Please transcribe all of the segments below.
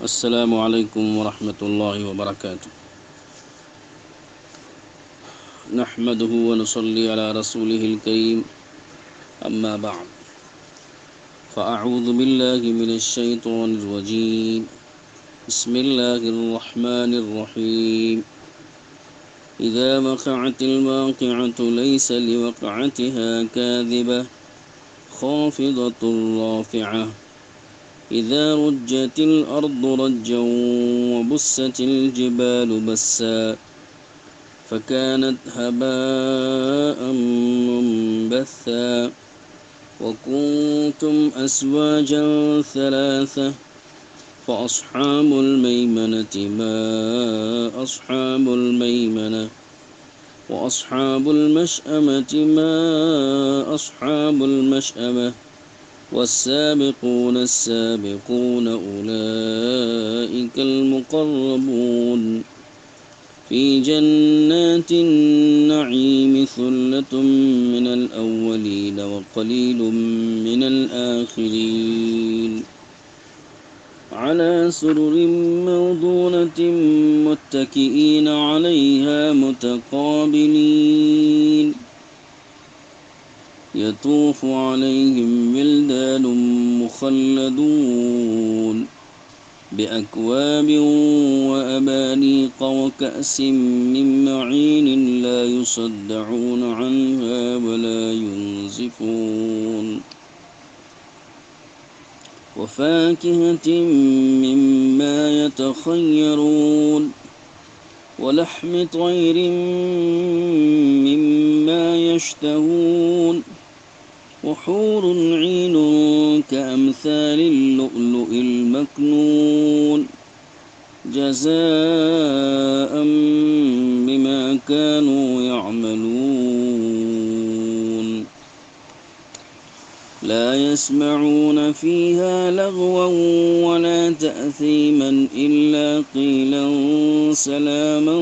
السلام علیکم ورحمۃ اللہ وبرکاتہ۔ نحمده ونصلي على رسوله الكريم، اما بعد فاعوذ باللہ من الشیطان الرجیم، بسم اللہ الرحمن الرحیم۔ اذا وقعت الواقعة ليس لوقعتها كاذبة خافضة رافعة إذا رجت الأرض رجا وبست الجبال بسا فكانت هباء منبثا وكنتم أزواجا ثلاثة فأصحاب الميمنة ما أصحاب الميمنة وأصحاب المشأمة ما أصحاب المشأمة والسابقون السابقون أولئك المقربون في جنات النعيم ثلة من الأولين وقليل من الآخرين على سرر موضونة متكئين عليها متقابلين يطوف عليهم ولدان مخلدون بأكواب وأبانيق وكأس من معين لا يصدعون عنها ولا ينزفون وفاكهة مما يتخيرون ولحم طير مما يشتهون وحور عين كأمثال اللؤلؤ المكنون جزاء بما كانوا يعملون لا يسمعون فيها لغوا ولا تأثيما إلا قيلا سلاما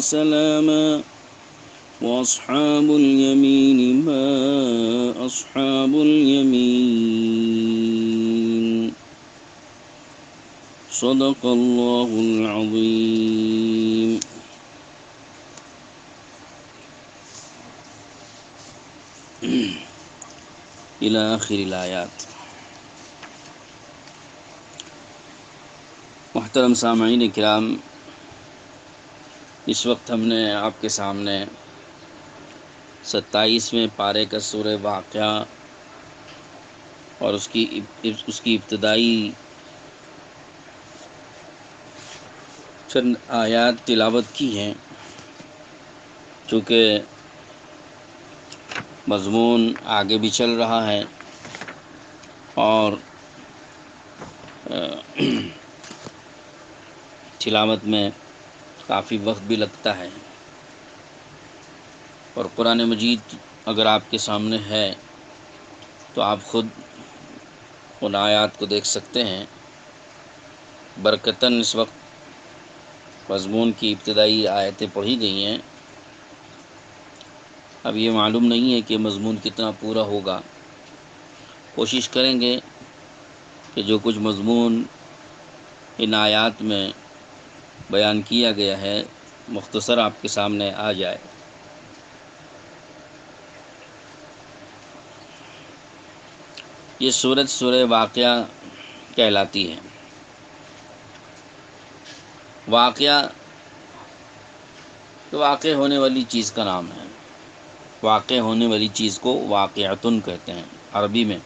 سلاما وأصحاب اليمين ما أصحاب اليمين صدق الله العظيم۔ إلى آخر الآيات۔ محترم سامعین کرام، اس وقت ہم نے آپ کے سامنے 27ویں پارے کا سورہ واقعہ اور اس کی ابتدائی چند آیات تلاوت کی ہیں۔ چونکہ مضمون آگے بھی چل رہا ہے اور تلاوت میں کافی وقت بھی لگتا ہے، اور قرآن مجید اگر آپ کے سامنے ہے تو آپ خود ان آیات کو دیکھ سکتے ہیں۔ برکتاً اس وقت مضمون کی ابتدائی آیتیں پڑھی گئی ہیں۔ اب یہ معلوم نہیں ہے کہ مضمون کتنا پورا ہوگا۔ کوشش کریں گے کہ جو کچھ مضمون ان آیات میں بیان کیا گیا ہے مختصر آپ کے سامنے آ جائے۔ یہ سورۃ سورہ واقعہ کہلاتی ہے۔ واقعہ تو واقع ہونے والی چیز کا نام ہے۔ واقع ہونے والی چیز کو واقعۃن کہتے ہیں۔ عربی میں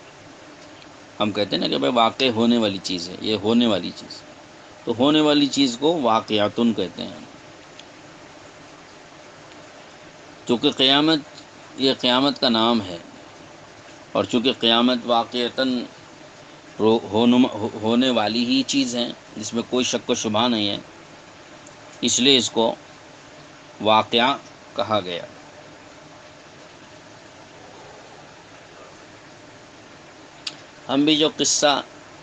ہم کہتے ہیں نا کہ بھائی واقع ہونے والی چیز ہے، یہ ہونے والی چیز، تو ہونے والی چیز کو واقعۃن کہتے ہیں۔ چونکہ قیامت یہ قیامت کا نام ہے، اور چونکہ قیامت واقعتاً ہونے والی ہی چیز ہے، جس میں کوئی شک و شبہ نہیں ہے، اس لیے اس کو واقعہ کہا گیا۔ ہم بھی جو قصہ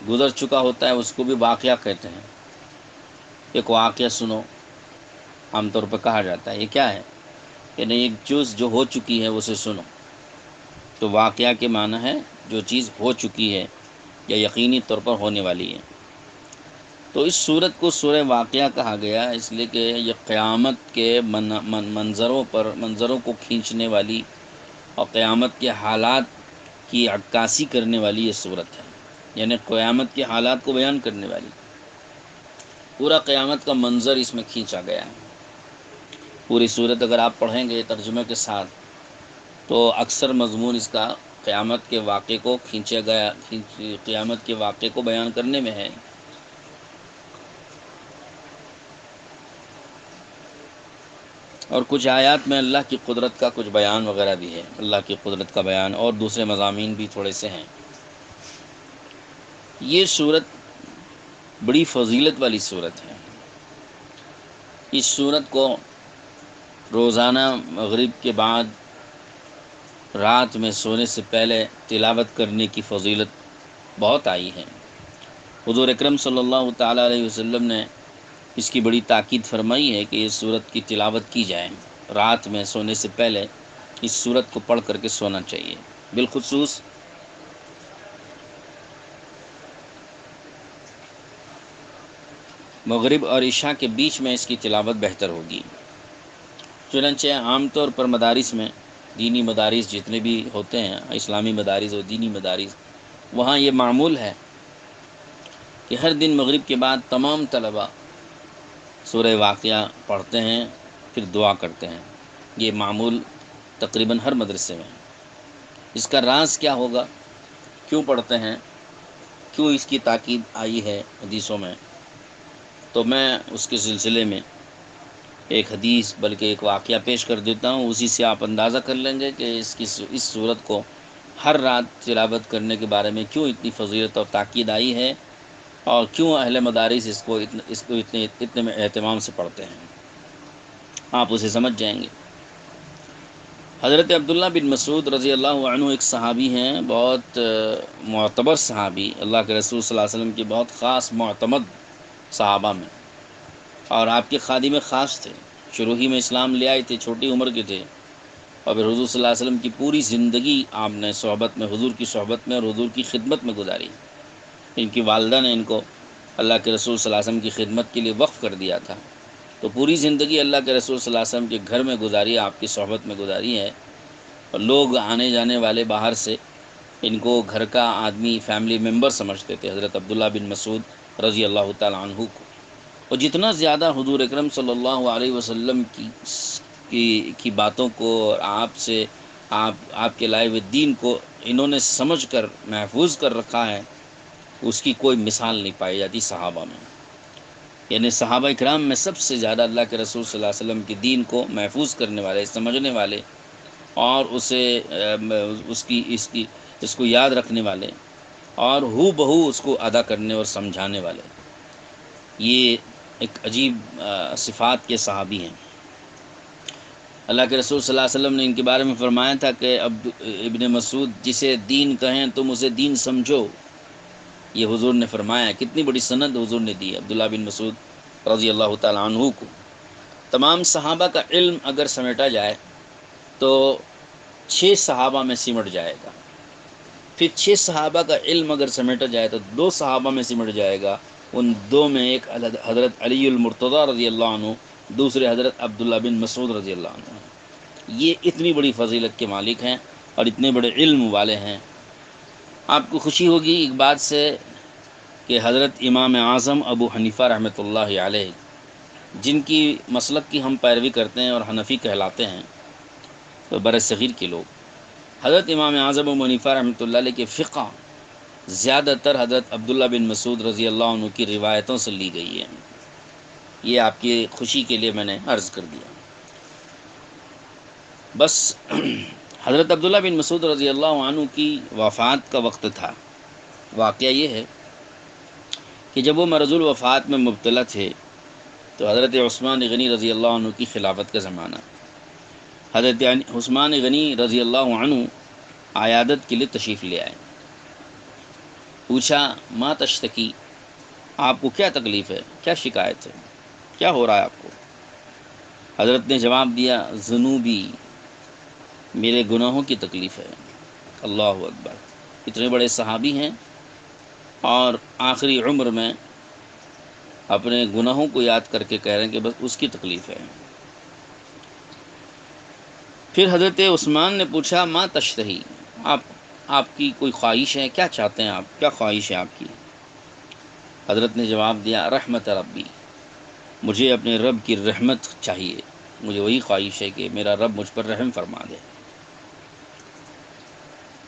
گزر چکا ہوتا ہے اس کو بھی واقعہ کہتے ہیں۔ ایک واقعہ سنو، عام طور پہ کہا جاتا ہے۔ یہ کیا ہے کہ نہیں، ایک چیز جو ہو چکی ہے اسے سنو۔ تو واقعہ کے معنی ہے جو چیز ہو چکی ہے یا یقینی طور پر ہونے والی ہے۔ تو اس صورت کو سورہ واقعہ کہا گیا اس لیے کہ یہ قیامت کے منظروں کو کھینچنے والی اور قیامت کے حالات کی عکاسی کرنے والی یہ صورت ہے، یعنی قیامت کے حالات کو بیان کرنے والی۔ پورا قیامت کا منظر اس میں کھینچا گیا ہے۔ پوری صورت اگر آپ پڑھیں گے ترجمے کے ساتھ تو اکثر مضمون اس کا قیامت کے واقعے کو قیامت کے واقعے کو بیان کرنے میں ہے۔ اور کچھ آیات میں اللہ کی قدرت کا کچھ بیان وغیرہ بھی ہے، اللہ کی قدرت کا بیان، اور دوسرے مضامین بھی تھوڑے سے ہیں۔ یہ صورت بڑی فضیلت والی صورت ہے۔ اس صورت کو روزانہ مغرب کے بعد رات میں سونے سے پہلے تلاوت کرنے کی فضیلت بہت آئی ہے۔ حضور اکرم صلی اللہ تعالیٰ علیہ وسلم نے اس کی بڑی تاکید فرمائی ہے کہ اس صورت کی تلاوت کی جائے، رات میں سونے سے پہلے اس صورت کو پڑھ کر کے سونا چاہیے۔ بالخصوص مغرب اور عشاء کے بیچ میں اس کی تلاوت بہتر ہوگی۔ چنانچہ عام طور پر مدارس میں، دینی مدارس جتنے بھی ہوتے ہیں، اسلامی مدارس اور دینی مدارس، وہاں یہ معمول ہے کہ ہر دن مغرب کے بعد تمام طلباء سورہ واقعہ پڑھتے ہیں، پھر دعا کرتے ہیں۔ یہ معمول تقریباً ہر مدرسے میں ہے۔ اس کا راز کیا ہوگا؟ کیوں پڑھتے ہیں؟ کیوں اس کی تاکید آئی ہے حدیثوں میں؟ تو میں اس کے سلسلے میں ایک حدیث بلکہ ایک واقعہ پیش کر دیتا ہوں، اسی سے آپ اندازہ کر لیں گے کہ اس صورت کو ہر رات تلاوت کرنے کے بارے میں کیوں اتنی فضیلت اور تاکید آئی ہے، اور کیوں اہل مدارس اس کو اتنے اہتمام سے پڑھتے ہیں۔ آپ اسے سمجھ جائیں گے۔ حضرت عبداللہ بن مسعود رضی اللہ عنہ ایک صحابی ہیں، بہت معتبر صحابی، اللہ کے رسول صلی اللہ علیہ وسلم کے بہت خاص معتمد صحابہ میں، اور آپ کے خادم خاص تھے۔ شروع ہی میں اسلام لے آئے تھے، چھوٹی عمر کے تھے، اور پھر حضور صلی اللہ علیہ وسلم کی پوری زندگی آپ نے حضور کی صحبت میں اور حضور کی خدمت میں گزاری۔ ان کی والدہ نے ان کو اللہ کے رسول صلی اللہ علیہ وسلم کی خدمت کے لیے وقف کر دیا تھا، تو پوری زندگی اللہ کے رسول صلی اللہ علیہ وسلم کے گھر میں گزاری، آپ کی صحبت میں گزاری ہے، اور لوگ آنے جانے والے باہر سے ان کو گھر کا آدمی، فیملی ممبر سمجھتے تھے، حضرت عبداللہ بن مسعود رضی اللہ تعالیٰ عنہ کو۔ اور جتنا زیادہ حضور اکرم صلی اللہ علیہ وسلم کی باتوں کو اور آپ کے لائے ہوئے دین کو انہوں نے سمجھ کر محفوظ کر رکھا ہے، اس کی کوئی مثال نہیں پائی جاتی صحابہ میں۔ یعنی صحابہ اکرام میں سب سے زیادہ اللہ کے رسول صلی اللہ علیہ وسلم کے دین کو محفوظ کرنے والے، سمجھنے والے، اور اس کو یاد رکھنے والے، اور ہو بہو اس کو ادا کرنے اور سمجھانے والے، یہ ایک عجیب صفات کے صحابی ہیں۔ اللہ کے رسول صلی اللہ علیہ وسلم نے ان کے بارے میں فرمایا تھا کہ ابن مسعود جسے دین کہیں تم اسے دین سمجھو، یہ حضور نے فرمایا۔ کتنی بڑی سند حضور نے دی عبداللہ بن مسعود رضی اللہ تعالیٰ عنہ کو۔ تمام صحابہ کا علم اگر سمیٹا جائے تو 6 صحابہ میں سمٹ جائے گا، پھر 6 صحابہ کا علم اگر سمیٹا جائے تو 2 صحابہ میں سمٹ جائے گا، ان 2 میں ایک حضرت علی المرتضیٰ رضی اللہ عنہ، دوسرے حضرت عبداللہ بن مسعود رضی اللہ عنہ۔ یہ اتنی بڑی فضیلت کے مالک ہیں اور اتنے بڑے علم والے ہیں۔ آپ کو خوشی ہوگی ایک بات سے کہ حضرت امام اعظم ابو حنیفہ رحمۃ اللہ علیہ، جن کی مسلک کی ہم پیروی کرتے ہیں اور حنفی کہلاتے ہیں تو بر صغیر کے لوگ، حضرت امام اعظم ابو حنیفہ رحمۃ اللہ علیہ کے فقہ زیادہ تر حضرت عبداللہ بن مسعود رضی اللہ عنہ کی روایتوں سے لی گئی ہے۔ یہ آپ کی خوشی کے لیے میں نے عرض کر دیا۔ بس حضرت عبداللہ بن مسعود رضی اللہ عنہ کی وفات کا وقت تھا۔ واقعہ یہ ہے کہ جب وہ مرض الوفات میں مبتلا تھے تو حضرت عثمان غنی رضی اللہ عنہ کی خلافت کا زمانہ، حضرت عثمان غنی رضی اللہ عنہ عیادت کے لیے تشریف لے آئے۔ پوچھا ما تشتکی، آپ کو کیا تکلیف ہے، کیا شکایت ہے، کیا ہو رہا ہے آپ کو؟ حضرت نے جواب دیا ذنوبی، میرے گناہوں کی تکلیف ہے۔ اللہ اکبر! اتنے بڑے صحابی ہیں اور آخری عمر میں اپنے گناہوں کو یاد کر کے کہہ رہے ہیں کہ بس اس کی تکلیف ہے۔ پھر حضرت عثمان نے پوچھا ما تشتہی، آپ کی کوئی خواہش ہے، کیا چاہتے ہیں آپ، کیا خواہش ہے آپ کی؟ حضرت نے جواب دیا رحمت ربی، مجھے اپنے رب کی رحمت چاہیے، مجھے وہی خواہش ہے کہ میرا رب مجھ پر رحم فرما دے۔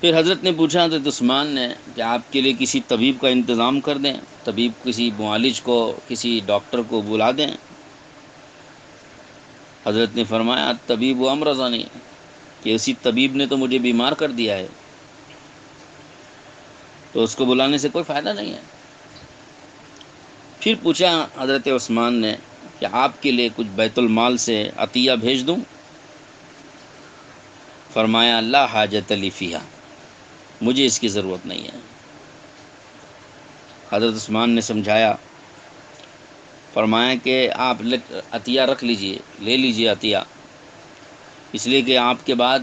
پھر حضرت نے پوچھا حضرت عثمان نے کہ آپ کے لیے کسی طبیب کا انتظام کر دیں، طبیب کسی معالج کو، کسی ڈاکٹر کو بلا دیں؟ حضرت نے فرمایا طبیب و امرضانی، کہ اسی طبیب نے تو مجھے بیمار کر دیا ہے، تو اس کو بلانے سے کوئی فائدہ نہیں ہے۔ پھر پوچھا حضرت عثمان نے کہ آپ کے لیے کچھ بیت المال سے عطیہ بھیج دوں؟ فرمایا لا حاجت لی فیہا، مجھے اس کی ضرورت نہیں ہے۔ حضرت عثمان نے سمجھایا، فرمایا کہ آپ عطیہ رکھ لیجئے، لے لیجئے عطیہ، اس لیے کہ آپ کے بعد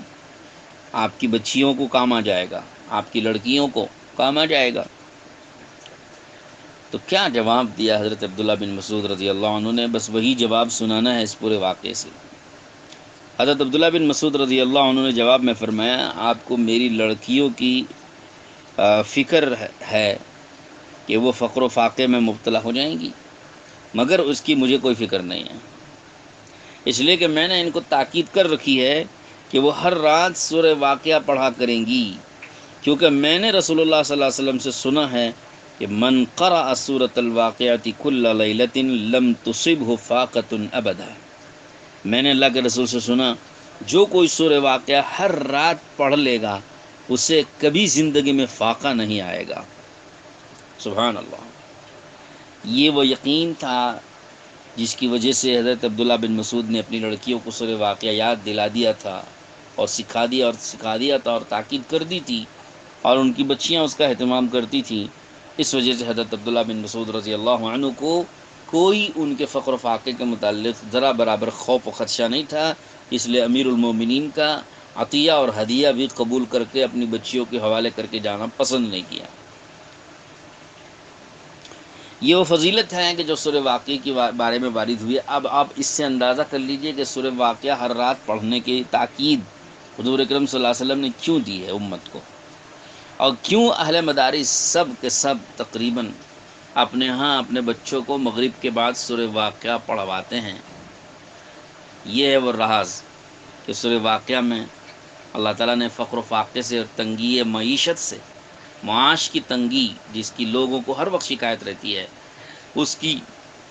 آپ کی بچیوں کو کام آ جائے گا، آپ کی لڑکیوں کو کام آ جائے گا۔ تو کیا جواب دیا حضرت عبداللہ بن مسعود رضی اللہ عنہ نے؟ بس وہی جواب سنانا ہے اس پورے واقعے سے۔ حضرت عبداللہ بن مسعود رضی اللہ عنہ نے جواب میں فرمایا آپ کو میری لڑکیوں کی فکر ہے کہ وہ فقر و فاقے میں مبتلا ہو جائیں گی، مگر اس کی مجھے کوئی فکر نہیں ہے، اس لیے کہ میں نے ان کو تاکید کر رکھی ہے کہ وہ ہر رات سورہ واقعہ پڑھا کریں گی، کیونکہ میں نے رسول اللہ صلی اللہ علیہ وسلم سے سنا ہے کہ من قرأ سورۃ الواقعۃ کل لیلۃ لم تصبہ فاقۃ ابدا، میں نے اللہ کے رسول سے سنا جو کوئی سورہ واقعہ ہر رات پڑھ لے گا اسے کبھی زندگی میں فاقہ نہیں آئے گا۔ سبحان اللہ، یہ وہ یقین تھا جس کی وجہ سے حضرت عبداللہ بن مسعود نے اپنی لڑکیوں کو سورہ واقعہ یاد دلا دیا تھا اور سکھا دیا تھا اور تاکید کر دی تھی، اور ان کی بچیاں اس کا اہتمام کرتی تھیں۔ اس وجہ سے حضرت عبداللہ بن مسعود رضی اللہ عنہ کو کوئی ان کے فقر و فاقے کے متعلق ذرا برابر خوف و خدشہ نہیں تھا، اس لیے امیر المومنین کا عطیہ اور ہدیہ بھی قبول کر کے اپنی بچیوں کے حوالے کر کے جانا پسند نہیں کیا۔ یہ وہ فضیلت ہے کہ جو سورہ واقعہ کے بارے میں وارد ہوئی ہے۔ اب آپ اس سے اندازہ کر لیجئے کہ سورہ واقعہ ہر رات پڑھنے کی تاکید حضور اکرم صلی اللہ علیہ وسلم نے کیوں دی ہے امت کو، اور کیوں اہل مدارس سب کے سب تقریباً اپنے ہاں اپنے بچوں کو مغرب کے بعد سورہ واقعہ پڑھواتے ہیں۔ یہ ہے وہ راز کہ سورہ واقعہ میں اللہ تعالیٰ نے فقر و فاقے سے اور تنگی معیشت سے، معاش کی تنگی جس کی لوگوں کو ہر وقت شکایت رہتی ہے، اس کی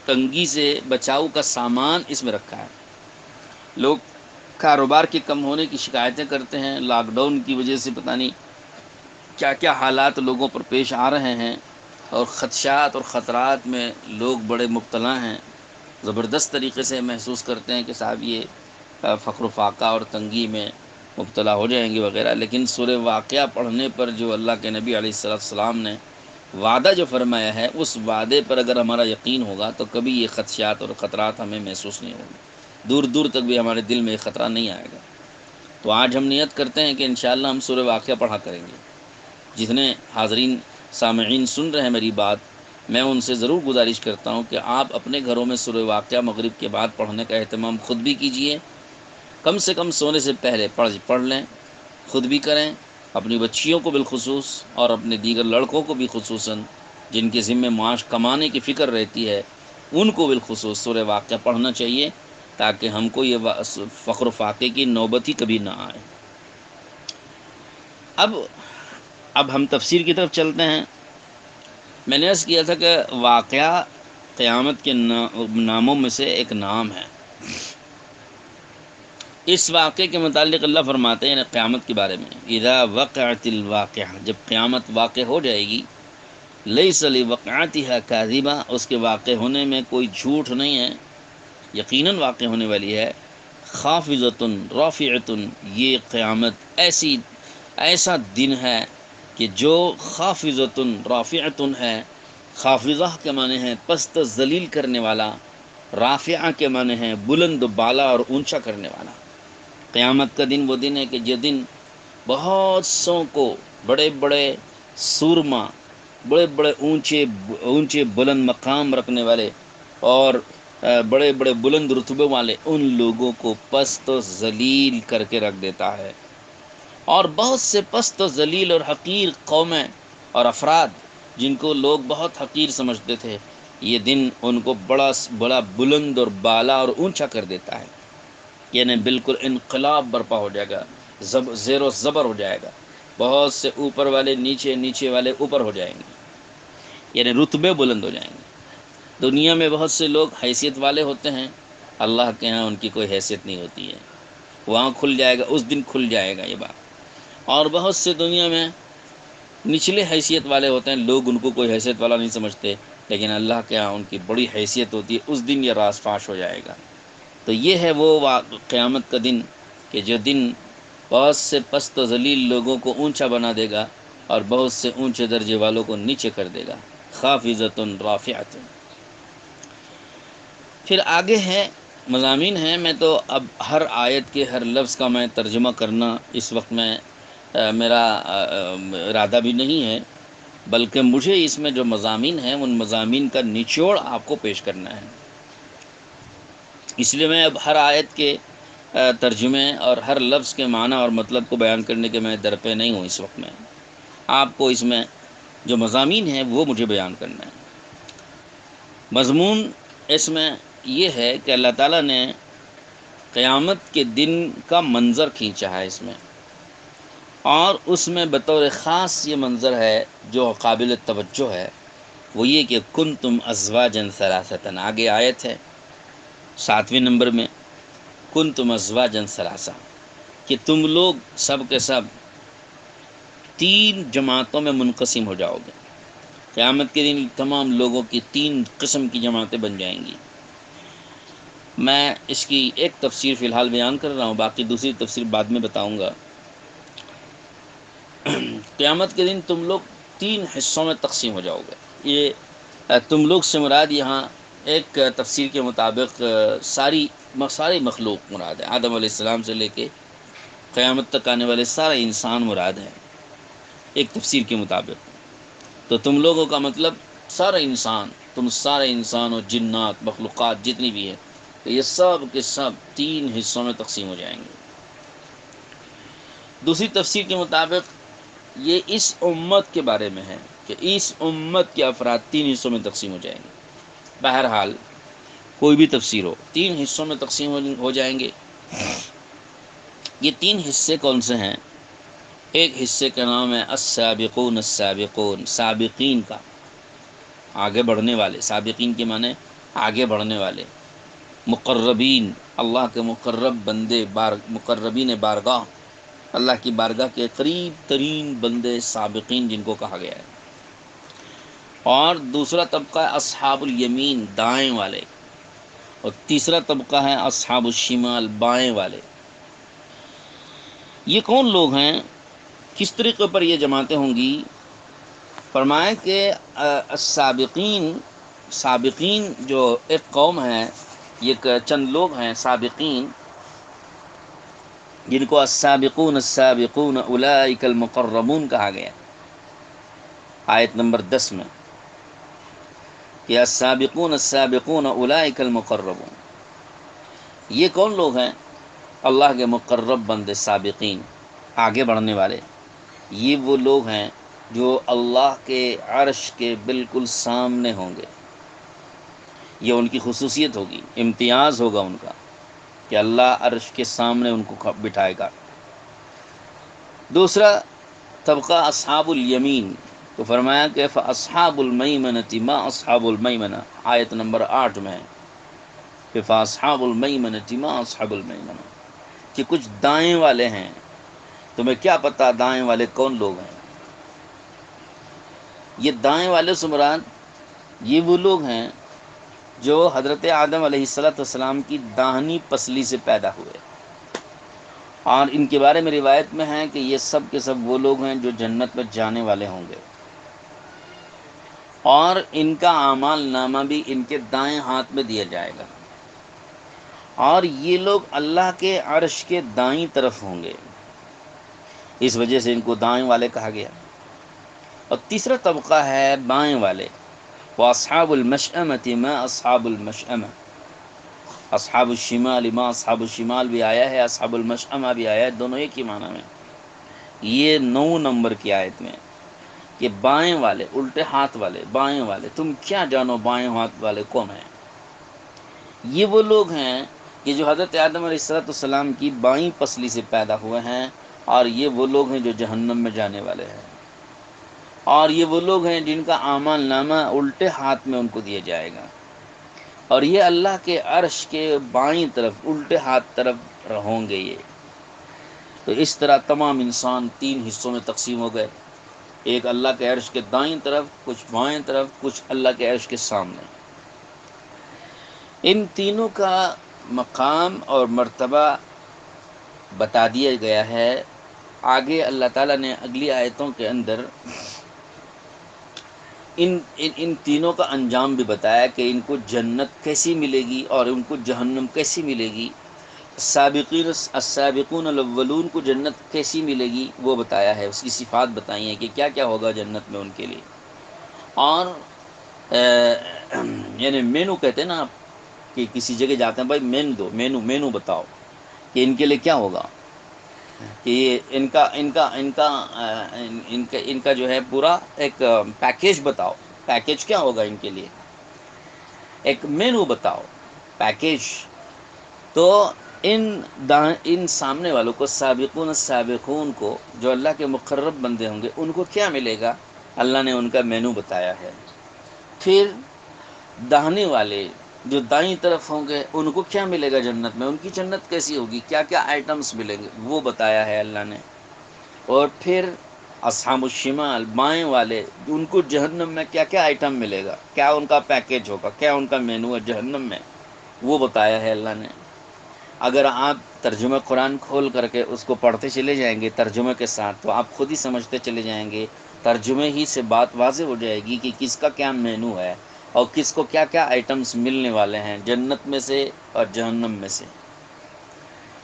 تنگی سے بچاؤ کا سامان اس میں رکھا ہے۔ لوگ کاروبار کے کم ہونے کی شکایتیں کرتے ہیں، لاک ڈاؤن کی وجہ سے پتہ نہیں کیا کیا حالات لوگوں پر پیش آ رہے ہیں، اور خدشات اور خطرات میں لوگ بڑے مبتلا ہیں، زبردست طریقے سے محسوس کرتے ہیں کہ صاحب یہ فقر و فاقہ اور تنگی میں مبتلا ہو جائیں گے وغیرہ۔ لیکن سورہ واقعہ پڑھنے پر جو اللہ کے نبی علیہ السلام نے وعدہ جو فرمایا ہے، اس وعدے پر اگر ہمارا یقین ہوگا تو کبھی یہ خدشات اور خطرات ہمیں محسوس نہیں ہوں گے، دور دور تک بھی ہمارے دل میں یہ خطرہ نہیں آئے گا۔ تو آج ہم نیت کرتے ہیں کہ انشاءاللہ ہم سورہ واقعہ پڑھا کریں گے۔ جتنے حاضرین سامعین سن رہے ہیں میری بات، میں ان سے ضرور گزارش کرتا ہوں کہ آپ اپنے گھروں میں سورہ واقعہ مغرب کے بعد پڑھنے کا اہتمام خود بھی کیجئے، کم سے کم سونے سے پہلے پڑھ لیں، خود بھی کریں، اپنی بچیوں کو بالخصوص اور اپنے دیگر لڑکوں کو بھی خصوصاً جن کے ذمہ معاش کمانے کی فکر رہتی ہے، ان کو بالخصوص سورہ واقعہ پڑھنا چاہیے، تاکہ ہم کو یہ فقر و فاقے کی نوبت ہی کبھی نہ آئے۔ اب ہم تفسیر کی طرف چلتے ہیں۔ میں نے عرض کیا تھا کہ واقعہ قیامت کے ناموں میں سے ایک نام ہے۔ اس واقعے کے متعلق اللہ فرماتے ہیں قیامت کے بارے میں، اذا وقعت الواقعہ، جب قیامت واقع ہو جائے گی، لیس لوقعتها کاذبہ، اس کے واقع ہونے میں کوئی جھوٹ نہیں ہے، یقیناً واقع ہونے والی ہے، خافضۃ رافعۃ، یہ قیامت ایسا دن ہے کہ جو خافضۃ رافعۃ ہے، خافضہ کے معنی ہے پست ذلیل کرنے والا، رافعہ کے معنی ہے بلند بالا اور اونچا کرنے والا۔ قیامت کا دن وہ دن ہے کہ جس دن بہت سوں کو بڑے بڑے سورما، بڑے بڑے اونچے بلند مقام رکھنے والے اور بڑے بڑے بلند رتبے والے ان لوگوں کو پست و ذلیل کر کے رکھ دیتا ہے، اور بہت سے پست و ذلیل اور حقیر قومیں اور افراد جن کو لوگ بہت حقیر سمجھتے تھے، یہ دن ان کو بڑا بڑا بلند اور بالا اور اونچا کر دیتا ہے، یعنی بالکل انقلاب برپا ہو جائے گا، زیر و زبر ہو جائے گا، بہت سے اوپر والے نیچے، نیچے والے اوپر ہو جائیں گے، یعنی رتبے بلند ہو جائیں گے۔ دنیا میں بہت سے لوگ حیثیت والے ہوتے ہیں، اللہ کے ہاں ان کی کوئی حیثیت نہیں ہوتی ہے، وہاں کھل جائے گا، اس دن کھل جائے گا یہ بات۔ اور بہت سے دنیا میں نچلے حیثیت والے ہوتے ہیں، لوگ ان کو کوئی حیثیت والا نہیں سمجھتے، لیکن اللہ کے ہاں ان کی بڑی حیثیت ہوتی ہے، اس دن یہ راز فاش ہو جائے گا۔ تو یہ ہے وہ قیامت کا دن کہ جو دن بہت سے پست و ذلیل لوگوں کو اونچا بنا دے گا اور بہت سے اونچے درجے والوں کو نیچے کر دے گا، خافضۃ رافعۃ۔ پھر آگے ہے مضامین ہیں، میں تو اب ہر آیت کے ہر لفظ کا میں ترجمہ کرنا اس وقت میں میرا ارادہ بھی نہیں ہے، بلکہ مجھے اس میں جو مضامین ہیں ان مضامین کا نچوڑ آپ کو پیش کرنا ہے، اس لیے میں اب ہر آیت کے ترجمے اور ہر لفظ کے معنی اور مطلب کو بیان کرنے کے میں درپے نہیں ہوں اس وقت میں۔ آپ کو اس میں جو مضامین ہیں وہ مجھے بیان کرنا ہے۔ مضمون اس میں یہ ہے کہ اللہ تعالیٰ نے قیامت کے دن کا منظر کھینچا ہے اس میں، اور اس میں بطور خاص یہ منظر ہے جو قابل توجہ ہے، وہ یہ کہ کنتم ازواجا ثلاثۃ، آگے آیت ہے 7ویں نمبر میں، کنتم ازواجا ثلاثہ، کہ تم لوگ سب کے سب 3 جماعتوں میں منقسم ہو جاؤ گے۔ قیامت کے دن تمام لوگوں کی 3 قسم کی جماعتیں بن جائیں گی۔ میں اس کی ایک تفسیر فی الحال بیان کر رہا ہوں، باقی دوسری تفسیر بعد میں بتاؤں گا۔ قیامت کے دن تم لوگ 3 حصوں میں تقسیم ہو جاؤ گے۔ یہ تم لوگ سے مراد یہاں ایک تفسیر کے مطابق ساری مخلوق مراد ہے، آدم علیہ السلام سے لے کے قیامت تک آنے والے سارے انسان مراد ہیں ایک تفسیر کے مطابق۔ تو تم لوگوں کا مطلب سارے انسان، تم سارے انسان اور جنات، مخلوقات جتنی بھی ہیں، تو یہ سب کے سب 3 حصوں میں تقسیم ہو جائیں گے۔ دوسری تفسیر کے مطابق یہ اس امت کے بارے میں ہے کہ اس امت کے افراد 3 حصوں میں تقسیم ہو جائیں گے۔ بہرحال کوئی بھی تفسیر ہو، 3 حصوں میں تقسیم ہو جائیں گے۔ یہ 3 حصے کون سے ہیں؟ ایک حصے کا نام ہے السابقون، السابقون، سابقین کا، آگے بڑھنے والے، سابقین کے معنی آگے بڑھنے والے، مقربین، اللہ کے مقرب بندے، مقربین بارگاہ، اللہ کی بارگاہ کے قریب ترین بندے سابقین جن کو کہا گیا ہے۔ اور دوسرا طبقہ ہے اصحاب الیمین، دائیں والے، اور تیسرا طبقہ ہے اصحاب الشمال، بائیں والے۔ یہ کون لوگ ہیں؟ کس طریقے پر یہ جماعتیں ہوں گی؟ فرمائیں کہ السابقین، سابقین جو ایک قوم ہے، یہ چند لوگ ہیں سابقین، جن کو السابقون السابقون اولئک المقربون کہا گیا آیت نمبر 10 میں، کہ السابقون السابقون اولئک المقربون۔ یہ کون لوگ ہیں؟ اللہ کے مقرب بندے، سابقین، آگے بڑھنے والے۔ یہ وہ لوگ ہیں جو اللہ کے عرش کے بالکل سامنے ہوں گے۔ یہ ان کی خصوصیت ہوگی، امتیاز ہوگا ان کا، کہ اللہ عرش کے سامنے ان کو بٹھائے گا۔ دوسرا طبقہ اصحاب الیمین، تو فرمایا کہ فاصحاب المیمنۃ ما اصحاب المیمنہ، آیت نمبر 8 میں ہے کہ فاصحاب المیمنۃ ما اصحاب المیمنہ، کہ کچھ دائیں والے ہیں، تمہیں کیا پتہ دائیں والے کون لوگ ہیں؟ یہ دائیں والے سے مراد یہ وہ لوگ ہیں جو حضرت آدم علیہ السلام کی داہنی پسلی سے پیدا ہوئے، اور ان کے بارے میں روایت میں ہے کہ یہ سب کے سب وہ لوگ ہیں جو جنت میں جانے والے ہوں گے، اور ان کا اعمال نامہ بھی ان کے دائیں ہاتھ میں دیا جائے گا، اور یہ لوگ اللہ کے عرش کے دائیں طرف ہوں گے، اس وجہ سے ان کو دائیں والے کہا گیا۔ اور تیسرا طبقہ ہے بائیں والے، واصحاب المشأمة ما اصحاب المشأمة، اصحاب الشمال ما اصحاب الشمال بھی آیا ہے، اصحاب المشأمة بھی آیا ہے، دونوں ایک ہی معنی میں۔ یہ 9 نمبر کی آیت میں کہ بائیں والے، الٹے ہاتھ والے، بائیں والے، تم کیا جانو بائیں ہاتھ والے کون ہیں؟ یہ وہ لوگ ہیں کہ جو حضرت آدم علیہ السلام کی بائیں پسلی سے پیدا ہوئے ہیں، اور یہ وہ لوگ ہیں جو جہنم میں جانے والے ہیں، اور یہ وہ لوگ ہیں جن کا اعمال نامہ الٹے ہاتھ میں ان کو دیا جائے گا، اور یہ اللہ کے عرش کے بائیں طرف، الٹے ہاتھ طرف ہوں گے یہ۔ تو اس طرح تمام انسان 3 حصوں میں تقسیم ہو گئے، ایک اللہ کے عرش کے دائیں طرف، کچھ بائیں طرف، کچھ اللہ کے عرش کے سامنے۔ ان تینوں کا مقام اور مرتبہ بتا دیا گیا ہے۔ آگے اللہ تعالیٰ نے اگلی آیتوں کے اندر ان تینوں کا انجام بھی بتایا کہ ان کو جنت کیسی ملے گی اور ان کو جہنم کیسی ملے گی، السابقون الاولون کو جنت کیسی ملے گی وہ بتایا ہے، اس کی صفات بتائی ہیں کہ کیا کیا ہوگا جنت میں ان کے لیے۔ اور یعنی مینو کہتے ہیں نا آپ، کہ کسی جگہ جاتے ہیں، بھائی مینو دو، مینو بتاؤ کہ ان کے لیے کیا ہوگا، کہ یہ ان کا جو ہے پورا ایک پیکیج بتاؤ، پیکیج کیا ہوگا ان کے لیے، ایک مینو بتاؤ، پیکیج۔ تو ان سامنے والوں کو، سابقون السابقون کو، جو اللہ کے مقرب بندے ہوں گے، ان کو کیا ملے گا، اللہ نے ان کا مینو بتایا ہے۔ پھر داہنے والے جو دائیں طرف ہوں گے، ان کو کیا ملے گا جنت میں، ان کی جنت کیسی ہوگی، کیا کیا آئٹمس ملیں گے وہ بتایا ہے اللہ نے۔ اور پھر اصحاب الشمال، بائیں والے، ان کو جہنم میں کیا کیا آئٹم ملے گا، کیا ان کا پیکیج ہوگا، کیا ان کا مینو ہے جہنم میں، وہ بتایا ہے اللہ نے۔ اگر آپ ترجمہ قرآن کھول کر کے اس کو پڑھتے چلے جائیں گے ترجمے کے ساتھ، تو آپ خود ہی سمجھتے چلے جائیں گے، ترجمے ہی سے بات واضح ہو جائے گی کہ کس کا کیا مینو ہے اور کس کو کیا کیا آئٹمس ملنے والے ہیں جنت میں سے اور جہنم میں سے۔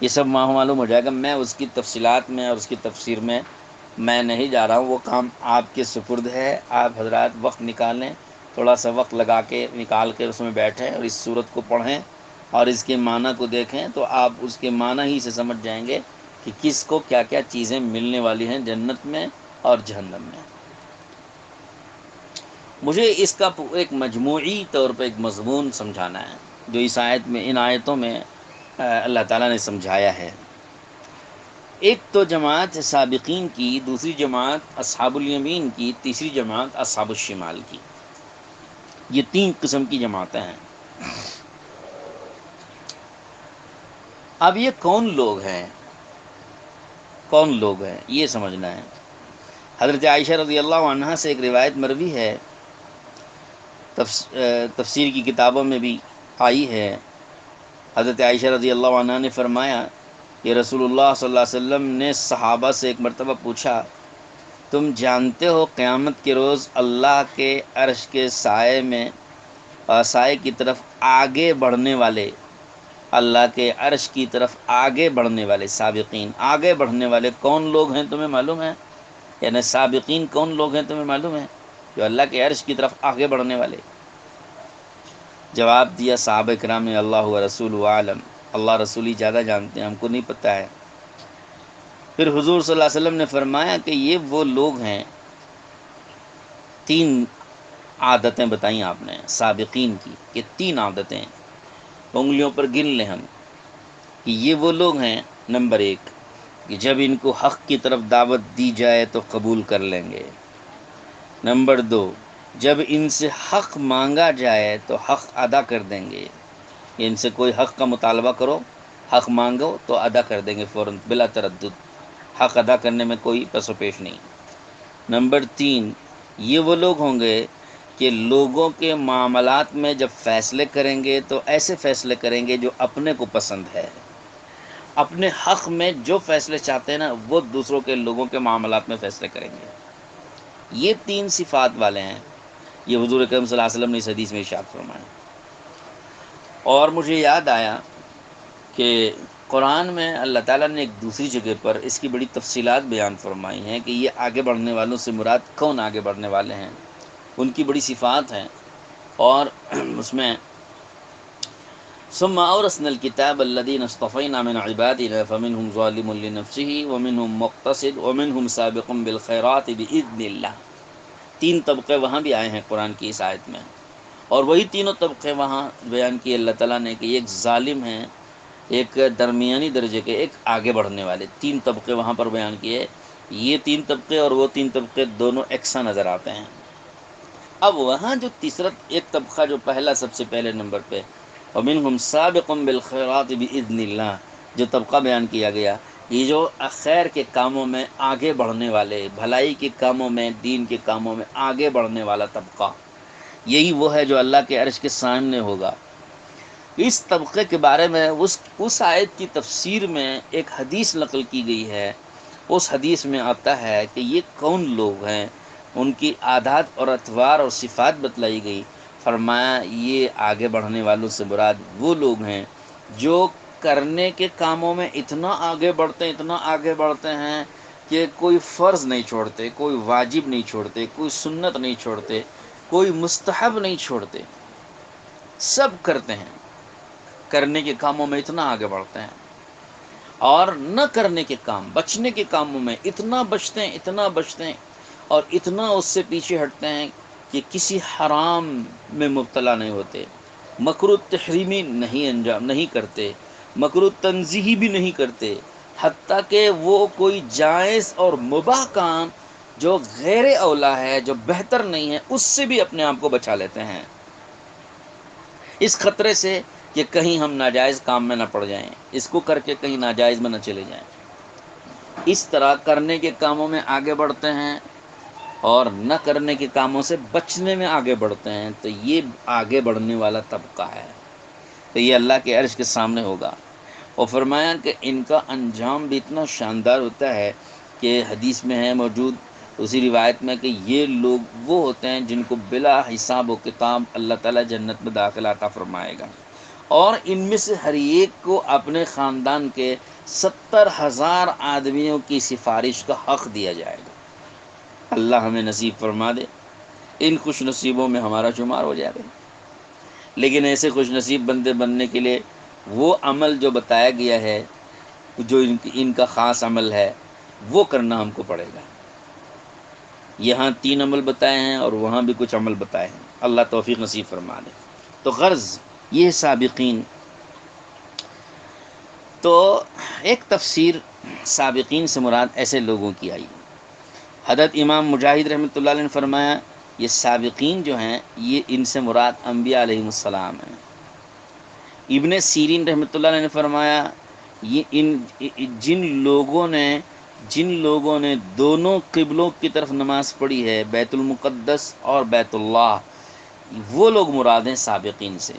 یہ سب معلوم ہو جائے گا۔ میں اس کی تفصیلات میں اور اس کی تفسیر میں نہیں جا رہا ہوں، وہ کام آپ کے سپرد ہے۔ آپ حضرات وقت نکالیں، تھوڑا سا وقت لگا کے نکال کے اس میں بیٹھیں اور اس صورت کو پڑھیں اور اس کے معنی کو دیکھیں، تو آپ اس کے معنی ہی سے سمجھ جائیں گے کہ کس کو کیا کیا چیزیں ملنے والی ہیں جنت میں اور جہنم میں۔ مجھے اس کا ایک مجموعی طور پہ ایک مضمون سمجھانا ہے جو اس آیت میں، ان آیتوں میں اللہ تعالیٰ نے سمجھایا ہے۔ ایک تو جماعت سابقین کی، دوسری جماعت اصحاب الیمین کی، تیسری جماعت اصحاب الشمال کی۔ یہ 3 قسم کی جماعتیں ہیں۔ اب یہ کون لوگ ہیں، کون لوگ ہیں یہ سمجھنا ہے۔ حضرت عائشہ رضی اللہ عنہا سے ایک روایت مروی ہے، تفسیر کی کتابوں میں بھی آئی ہے۔ حضرت عائشہ رضی اللہ عنہا نے فرمایا کہ رسول اللہ صلی اللہ علیہ وسلم نے صحابہ سے ایک مرتبہ پوچھا، تم جانتے ہو قیامت کے روز اللہ کے عرش کے سائے میں، سائے کی طرف آگے بڑھنے والے، اللہ کے عرش کی طرف آگے بڑھنے والے، سابقین، آگے بڑھنے والے کون لوگ ہیں تمہیں معلوم ہے؟ یعنی سابقین کون لوگ ہیں تمہیں معلوم ہے، جو اللہ کے عرش کی طرف آگے بڑھنے والے؟ جواب دیا صحابہ کرام نے، اللہ و رسول عالم، اللہ رسول ہی زیادہ جانتے ہیں، ہم کو نہیں پتہ ہے۔ پھر حضور صلی اللہ علیہ وسلم نے فرمایا کہ یہ وہ لوگ ہیں، 3 عادتیں بتائیں آپ نے سابقین کی، کہ 3 عادتیں انگلیوں پر گن لیں ہم، کہ یہ وہ لوگ ہیں۔ نمبر 1 کہ جب ان کو حق کی طرف دعوت دی جائے تو قبول کر لیں گے۔ نمبر 2 جب ان سے حق مانگا جائے تو حق ادا کر دیں گے، ان سے کوئی حق کا مطالبہ کرو، حق مانگو تو ادا کر دیں گے فوراً بلا تردد، حق ادا کرنے میں کوئی پس و پیش نہیں۔ نمبر 3 یہ وہ لوگ ہوں گے کہ لوگوں کے معاملات میں جب فیصلے کریں گے تو ایسے فیصلے کریں گے جو اپنے کو پسند ہے، اپنے حق میں جو فیصلے چاہتے ہیں نا وہ دوسروں کے لوگوں کے معاملات میں فیصلے کریں گے۔ یہ 3 صفات والے ہیں، یہ حضور اکرم صلی اللہ علیہ وسلم نے اس حدیث میں ارشاد فرمایا۔ اور مجھے یاد آیا کہ قرآن میں اللہ تعالیٰ نے ایک دوسری جگہ پر اس کی بڑی تفصیلات بیان فرمائی ہیں کہ یہ آگے بڑھنے والوں سے مراد کون آگے بڑھنے والے ہیں، ان کی بڑی صفات ہیں۔ اور اس میں ثم اورثنا الكتاب الذين اصطفينا من عبادنا فمنهم ظالم لنفسه ومنهم مقتصد ومنهم سابق بالخيرات باذن الله. تین طبقے وہاں بھی آئے ہیں قرآن کی اس آیت میں، اور وہی تینوں طبقے وہاں بیان کیے اللہ تعالیٰ نے کہ ایک ظالم ہیں، ایک درمیانی درجے کے، ایک آگے بڑھنے والے. تین طبقے وہاں پر بیان کیے. یہ تین طبقے اور وہ تین طبقے دونوں یکساں نظر آتے ہیں. اب وہاں جو تیسرا ایک طبقہ جو پہلا سب سے پہلے نمبر پہ وَمِنْهُمْ سَابِقٌ بِالْخَيْرَاتِ بِإِذْنِ اللَّهِ، جو طبقہ بیان کیا گیا، یہ جو خیر کے کاموں میں آگے بڑھنے والے، بھلائی کے کاموں میں، دین کے کاموں میں آگے بڑھنے والا طبقہ، یہی وہ ہے جو اللہ کے عرش کے سامنے ہوگا. اس طبقے کے بارے میں اس آیت کی تفسیر میں ایک حدیث نقل کی گئی ہے. اس حدیث میں آتا ہے کہ یہ کون لوگ ہیں، ان کی عادات اور اطوار اور صفات بتلائی گئی. فرمایا یہ آگے بڑھنے والوں سے مراد وہ لوگ ہیں جو کرنے کے کاموں میں اتنا آگے بڑھتے ہیں کہ کوئی فرض نہیں چھوڑتے، کوئی واجب نہیں چھوڑتے، کوئی سنت نہیں چھوڑتے، کوئی مستحب نہیں چھوڑتے، سب کرتے ہیں. کرنے کے کاموں میں اتنا آگے بڑھتے ہیں، اور نہ کرنے کے کام، بچنے کے کاموں میں اتنا بچتے ہیں اور اتنا اس سے پیچھے ہٹتے ہیں کہ کسی حرام میں مبتلا نہیں ہوتے، مکروہ تحریمی نہیں کرتے، مکروہ تنزیہی بھی نہیں کرتے، حتیٰ کہ وہ کوئی جائز اور مباح کام جو غیر اولا ہے، جو بہتر نہیں ہے، اس سے بھی اپنے آپ کو بچا لیتے ہیں، اس خطرے سے کہ کہیں ہم ناجائز کام میں نہ پڑ جائیں، اس کو کر کے کہیں ناجائز میں نہ چلے جائیں. اس طرح کرنے کے کاموں میں آگے بڑھتے ہیں اور نہ کرنے کے کاموں سے بچنے میں آگے بڑھتے ہیں. تو یہ آگے بڑھنے والا طبقہ ہے، تو یہ اللہ کے عرش کے سامنے ہوگا. اور فرمایا کہ ان کا انجام بھی اتنا شاندار ہوتا ہے کہ حدیث میں ہے موجود اسی روایت میں کہ یہ لوگ وہ ہوتے ہیں جن کو بلا حساب و کتاب اللہ تعالیٰ جنت میں داخلہ عطا فرمائے گا، اور ان میں سے ہر ایک کو اپنے خاندان کے 70,000 آدمیوں کی سفارش کا حق دیا جائے گا. اللہ ہمیں نصیب فرما دے، ان خوش نصیبوں میں ہمارا شمار ہو جائے گا. لیکن ایسے خوش نصیب بندے بننے کے لیے وہ عمل جو بتایا گیا ہے، جو ان کا خاص عمل ہے، وہ کرنا ہم کو پڑے گا. یہاں 3 عمل بتائے ہیں اور وہاں بھی کچھ عمل بتائے ہیں. اللہ توفیق نصیب فرما دے. تو غرض یہ سابقین، تو ایک تفسیر سابقین سے مراد ایسے لوگوں کی آئی. حضرت امام مجاہد رحمۃ اللہ علیہ نے فرمایا یہ سابقین جو ہیں یہ ان سے مراد انبیاء علیہ السلام ہیں. ابن سیرین رحمۃ اللہ علیہ نے فرمایا یہ جن لوگوں نے دونوں قبلوں کی طرف نماز پڑھی ہے، بیت المقدس اور بیت اللہ، وہ لوگ مراد ہیں سابقین سے.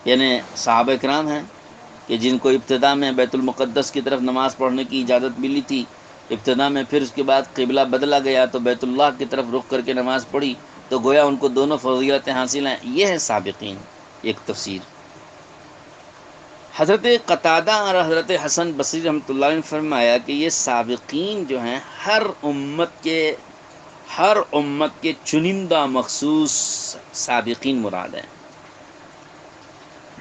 یعنی صحابہ کرام ہیں کہ جن کو ابتدا میں بیت المقدس کی طرف نماز پڑھنے کی اجازت ملی تھی، ابتدا میں، پھر اس کے بعد قبلہ بدلا گیا تو بیت اللہ کی طرف رخ کر کے نماز پڑھی، تو گویا ان کو دونوں فضیلتیں حاصل ہیں. یہ ہے سابقین ایک تفسیر. حضرت قتادہ اور حضرت حسن بصری رحمۃ اللہ نے فرمایا کہ یہ سابقین جو ہیں ہر امت کے چنندہ مخصوص سابقین مراد ہیں.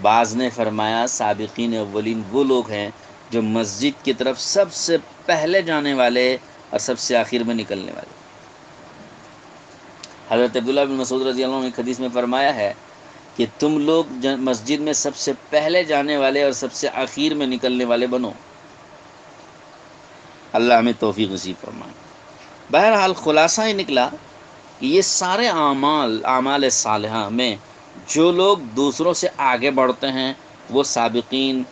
بعض نے فرمایا سابقین اولین وہ لوگ ہیں جو مسجد کی طرف سب سے پہلے جانے والے اور سب سے آخر میں نکلنے والے. حضرت عبداللہ بن مسعود رضی اللہ عنہ نے حدیث میں فرمایا ہے کہ تم لوگ مسجد میں سب سے پہلے جانے والے اور سب سے آخر میں نکلنے والے بنو. اللہ ہمیں توفیق نصیب فرمائے. بہرحال خلاصہ یہ نکلا کہ یہ سارے اعمال صالحہ میں جو لوگ دوسروں سے آگے بڑھتے ہیں وہ سابقین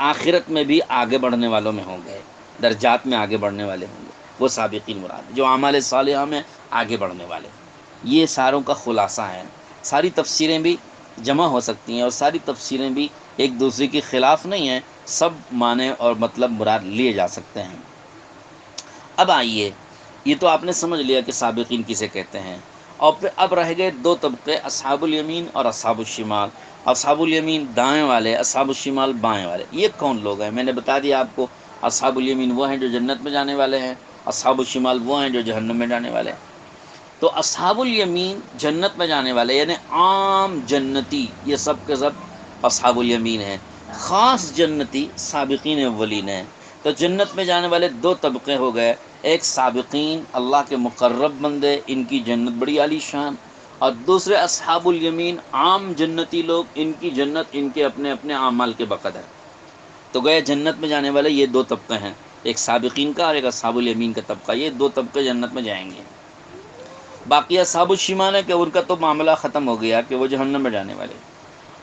آخرت میں بھی آگے بڑھنے والوں میں ہوں گے، درجات میں آگے بڑھنے والے ہوں گے، وہ سابقین مراد جو اعمال صالحہ میں آگے بڑھنے والے. یہ ساروں کا خلاصہ ہے. ساری تفسیریں بھی جمع ہو سکتی ہیں اور ساری تفسیریں بھی ایک دوسرے کے خلاف نہیں ہیں، سب معنی اور مطلب مراد لیے جا سکتے ہیں. اب آئیے، یہ تو آپ نے سمجھ لیا کہ سابقین کسے کہتے ہیں، اور پھر اب رہ گئے 2 طبقے، اصحاب الیمین اور اصحاب الشمال. اصحاب الیمین دائیں والے، اصحاب الشمال بائیں والے. یہ کون لوگ ہیں؟ میں نے بتا دیا آپ کو. اصحاب الیمین وہ ہیں جو جنت میں جانے والے ہیں، اصحاب الشمال وہ ہیں جو جہنم میں جانے والے ہیں. تو اصحاب الیمین جنت میں جانے والے یعنی عام جنتی یہ سب کے سب اصحاب الیمین ہیں، خاص جنتی سابقین اولین ہیں۔ تو جنت میں جانے والے دو طبقے ہو گئے، ایک سابقین اللہ کے مقرب بندے، ان کی جنت بڑی عالی شان، اور دوسرے اصحاب الیمین عام جنتی لوگ، ان کی جنت ان کے اپنے اپنے اعمال کے بقدر۔ تو گئے جنت میں جانے والے یہ دو طبقے ہیں، ایک سابقین کا اور ایک اصحاب الیمین کا طبقہ، یہ دو طبقے جنت میں جائیں گے۔ باقی اصحاب الشمال ہے کہ ان کا تو معاملہ ختم ہو گیا کہ وہ جہنم میں جانے والے۔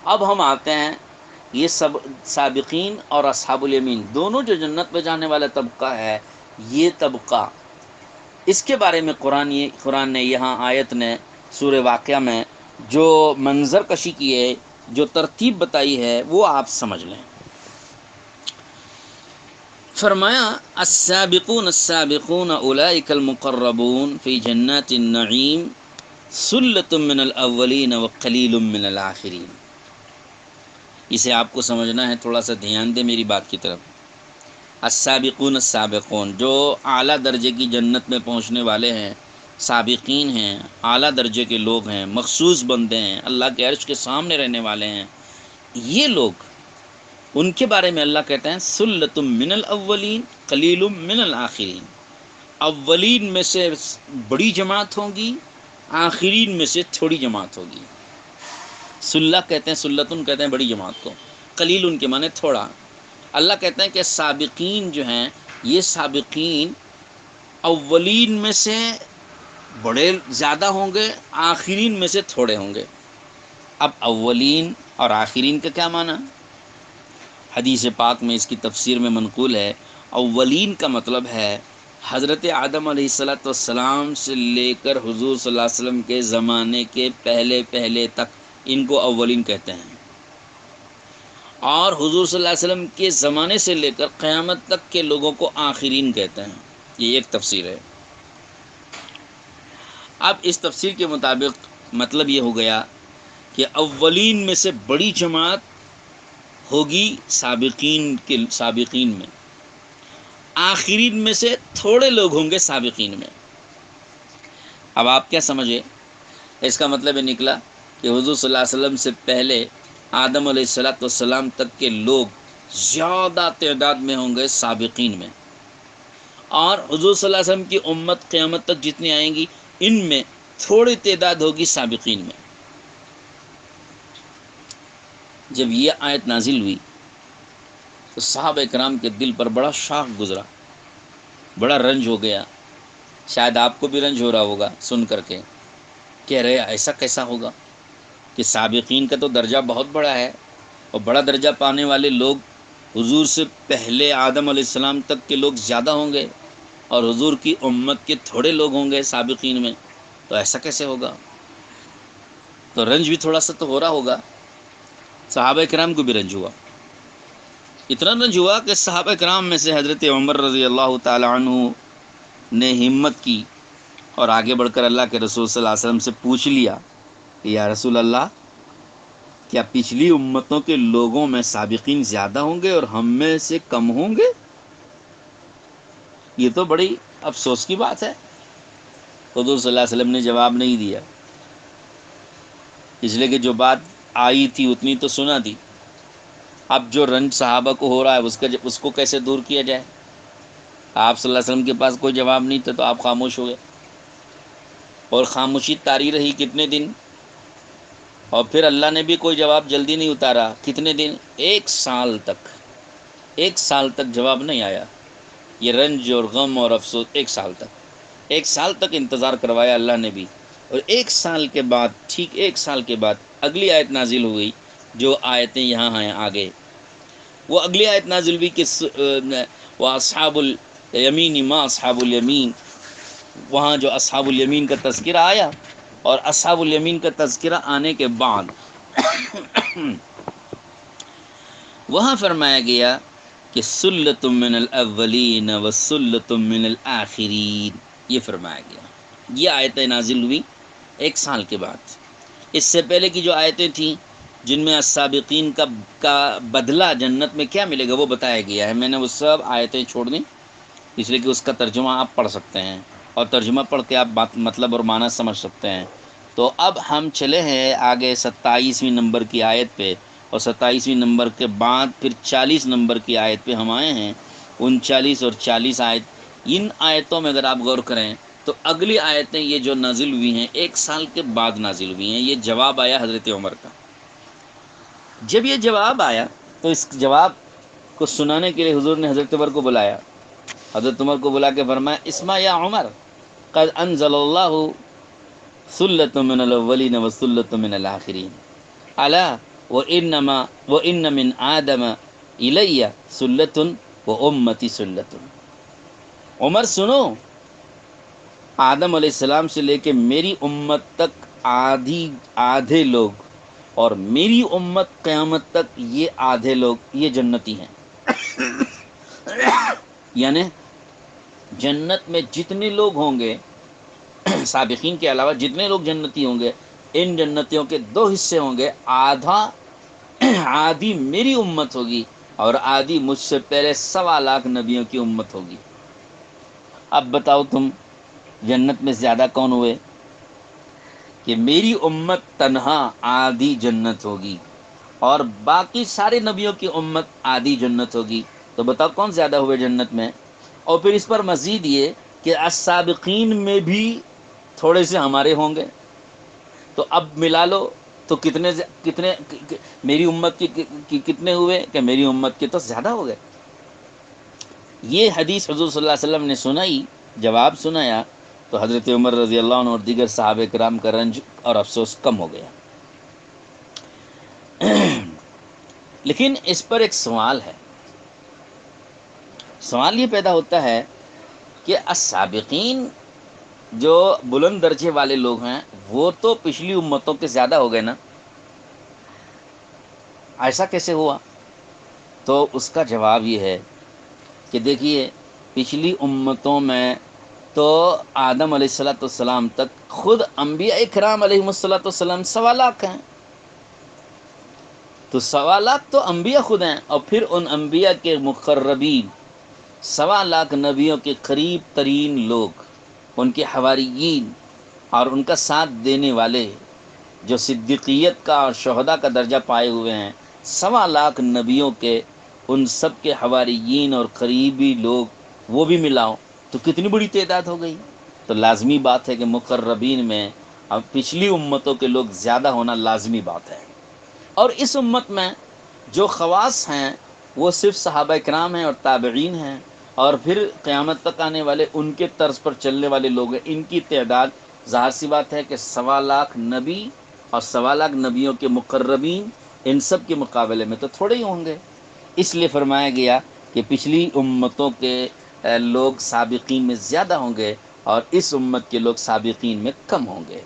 اب ہم آتے ہیں یہ سب سابقین اور اصحاب الیمین دونوں جو جنت میں جانے والا طبقہ ہے، یہ طبقہ اس کے بارے میں قرآن نے یہاں آیت نے سورہ واقعہ میں جو منظر کشی کی ہے، جو ترتیب بتائی ہے، وہ آپ سمجھ لیں۔ فرمایا السابقون السابقون اولئک المقربون فی جنات النعیم ثلۃ من الاولین وقلیل من الآخرین۔ اسے آپ کو سمجھنا ہے، تھوڑا سا دھیان دیں میری بات کی طرف۔ السابقون السابقون جو اعلیٰ درجے کی جنت میں پہنچنے والے ہیں، سابقین ہیں، اعلیٰ درجے کے لوگ ہیں، مخصوص بندے ہیں، اللہ کے عرش کے سامنے رہنے والے ہیں، یہ لوگ، ان کے بارے میں اللہ کہتے ہیں ثلۃ من الاولین قلیل من الآخرین، اولین میں سے بڑی جماعت ہوگی، آخرین میں سے تھوڑی جماعت ہوگی۔ سلہ کہتے ہیں، سلتن کہتے ہیں بڑی جماعت کو، قلیل ان کے معنی تھوڑا۔ اللہ کہتے ہیں کہ سابقین جو ہیں، یہ سابقین اولین میں سے بڑے زیادہ ہوں گے، آخرین میں سے تھوڑے ہوں گے۔ اب اولین اور آخرین کا کیا معنی؟ حدیث پاک میں اس کی تفسیر میں منقول ہے، اولین کا مطلب ہے حضرت آدم علیہ السلام سے لے کر حضور صلی اللہ علیہ وسلم کے زمانے کے پہلے تک، ان کو اولین کہتے ہیں، اور حضور صلی اللہ علیہ وسلم کے زمانے سے لے کر قیامت تک کے لوگوں کو آخرین کہتے ہیں۔ یہ ایک تفسیر ہے۔ اب اس تفسیر کے مطابق مطلب یہ ہو گیا کہ اولین میں سے بڑی جماعت ہوگی سابقین میں، آخرین میں سے تھوڑے لوگ ہوں گے سابقین میں۔ اب آپ کیا سمجھے؟ اس کا مطلب یہ نکلا کہ حضور صلی اللہ علیہ وسلم سے پہلے آدم علیہ السلام تک کے لوگ زیادہ تعداد میں ہوں گے سابقین میں، اور حضور صلی اللہ علیہ وسلم کی امت قیامت تک جتنی آئیں گی، ان میں تھوڑی تعداد ہوگی سابقین میں۔ جب یہ آیت نازل ہوئی تو صحابہ کرام کے دل پر بڑا شاق گزرا، بڑا رنج ہو گیا۔ شاید آپ کو بھی رنج ہو رہا ہوگا سن کر کے، کہہ رہے ایسا کیسا ہوگا کہ سابقین کا تو درجہ بہت بڑا ہے، اور بڑا درجہ پانے والے لوگ حضور سے پہلے آدم علیہ السلام تک کے لوگ زیادہ ہوں گے، اور حضور کی امت کے تھوڑے لوگ ہوں گے سابقین میں، تو ایسا کیسے ہوگا؟ تو رنج بھی تھوڑا سا تو ہو رہا ہوگا۔ صحابہ کرام کو بھی رنج ہوا، اتنا رنج ہوا کہ صحابہ کرام میں سے حضرت عمر رضی اللہ تعالی عنہ نے ہمت کی اور آگے بڑھ کر اللہ کے رسول صلی اللہ علیہ وسلم سے پوچھ لیا کہ یا رسول اللہ، کیا پچھلی امتوں کے لوگوں میں سابقین زیادہ ہوں گے اور ہم میں سے کم ہوں گے؟ یہ تو بڑی افسوس کی بات ہے۔ حضور صلی اللہ علیہ وسلم نے جواب نہیں دیا، اس لیے کہ جو بات آئی تھی اتنی تو سنا دی۔ اب جو رنج صحابہ کو ہو رہا ہے اس کو کیسے دور کیا جائے؟ آپ صلی اللہ علیہ وسلم کے پاس کوئی جواب نہیں تھا، تو آپ خاموش ہو گئے، اور خاموشی طاری رہی کتنے دن، اور پھر اللہ نے بھی کوئی جواب جلدی نہیں اتارا۔ کتنے دن؟ 1 سال تک، 1 سال تک جواب نہیں آیا۔ یہ رنج اور غم اور افسوس 1 سال تک، 1 سال تک انتظار کروایا اللہ نے بھی، اور 1 سال کے بعد، ٹھیک 1 سال کے بعد اگلی آیت نازل ہوئی، جو آیتیں یہاں ہیں آگے۔ وہ اگلی آیت نازل ہوئی کہ وَأَصْحَابُ الْيَمِينِ مَا أَصْحَابُ الْيَمِينِ، وہاں جو اصحاب الیمین کا تذکرہ آیا، اور اصحاب الیمین کا تذکرہ آنے کے بعد وہاں فرمایا گیا کہ سلۃ من الاولین وسلۃ من الآخرین، یہ فرمایا گیا۔ یہ آیتیں نازل ہوئی 1 سال کے بعد۔ اس سے پہلے کی جو آیتیں تھیں جن میں السابقین کا بدلہ جنت میں کیا ملے گا وہ بتایا گیا ہے، میں نے وہ سب آیتیں چھوڑ دیں، اس لیے کہ اس کا ترجمہ آپ پڑھ سکتے ہیں۔ اور ترجمہ پڑھ کے آپ بات مطلب اور معنی سمجھ سکتے ہیں۔ تو اب ہم چلے ہیں آگے 27ویں نمبر کی آیت پہ، اور 27ویں نمبر کے بعد پھر 40 نمبر کی آیت پہ ہم آئے ہیں۔ 39 اور 40 آیت، ان آیتوں میں اگر آپ غور کریں تو اگلی آیتیں یہ جو نازل ہوئی ہیں 1 سال کے بعد نازل ہوئی ہیں۔ یہ جواب آیا حضرت عمر کا۔ جب یہ جواب آیا تو اس جواب کو سنانے کے لیے حضور نے حضرت عمر کو بلایا۔ حضرت عمر کو بلا کے فرمایا اسمع یا عمر، قد انزل اللہ سلۃ من الاولین و سلۃ من الآخرین، الا وان من آدم الی سلۃ و امتی سلۃ۔ عمر سنو، آدم علیہ السلام سے لے کے میری امت تک آدھے لوگ، اور میری امت قیامت تک یہ آدھے لوگ یہ جنتی ہیں۔ یعنی جنت میں جتنے لوگ ہوں گے سابقین کے علاوہ جتنے لوگ جنتی ہوں گے، ان جنتیوں کے 2 حصے ہوں گے، آدھی میری امت ہوگی اور آدھی مجھ سے پہلے 1.25 لاکھ نبیوں کی امت ہوگی۔ اب بتاؤ تم جنت میں زیادہ کون ہوئے؟ کہ میری امت تنہا آدھی جنت ہوگی اور باقی سارے نبیوں کی امت آدھی جنت ہوگی۔ تو بتاؤ کون زیادہ ہوئے جنت میں؟ اور پھر اس پر مزید یہ کہ السابقین میں بھی تھوڑے سے ہمارے ہوں گے، تو اب ملا لو تو کتنے میری امت کی کتنے ہوئے؟ کہ میری امت کے تو زیادہ ہو گئے۔ یہ حدیث حضور صلی اللہ علیہ وسلم نے سنائی، جواب سنایا، تو حضرت عمر رضی اللہ عنہ اور دیگر صحابہ کرام کا رنج اور افسوس کم ہو گیا۔ لیکن اس پر ایک سوال ہے، سوال یہ پیدا ہوتا ہے کہ السابقین جو بلند درجے والے لوگ ہیں وہ تو پچھلی امتوں کے زیادہ ہو گئے نا، ایسا کیسے ہوا؟ تو اس کا جواب یہ ہے کہ دیکھیے پچھلی امتوں میں تو آدم علیہ السلام تک خود انبیاء کرام علیہ السلام 1.25 لاکھ ہیں، تو 1.25 لاکھ تو انبیاء خود ہیں، اور پھر ان انبیاء کے مقربین 1.25 لاکھ نبیوں کے قریب ترین لوگ، ان کے حواریین اور ان کا ساتھ دینے والے جو صدیقیت کا اور شہداء کا درجہ پائے ہوئے ہیں، 1.25 لاکھ نبیوں کے ان سب کے حواریین اور قریبی لوگ وہ بھی ملاؤ تو کتنی بڑی تعداد ہو گئی۔ تو لازمی بات ہے کہ مقربین میں اب پچھلی امتوں کے لوگ زیادہ ہونا لازمی بات ہے، اور اس امت میں جو خواص ہیں وہ صرف صحابہ کرام ہیں اور تابعین ہیں، اور پھر قیامت تک آنے والے ان کے طرز پر چلنے والے لوگ ہیں۔ ان کی تعداد ظاہر سی بات ہے کہ 1.25 لاکھ نبی اور 1.25 لاکھ نبیوں کے مقربین ان سب کے مقابلے میں تو تھوڑے ہی ہوں گے۔ اس لیے فرمایا گیا کہ پچھلی امتوں کے لوگ سابقین میں زیادہ ہوں گے اور اس امت کے لوگ سابقین میں کم ہوں گے۔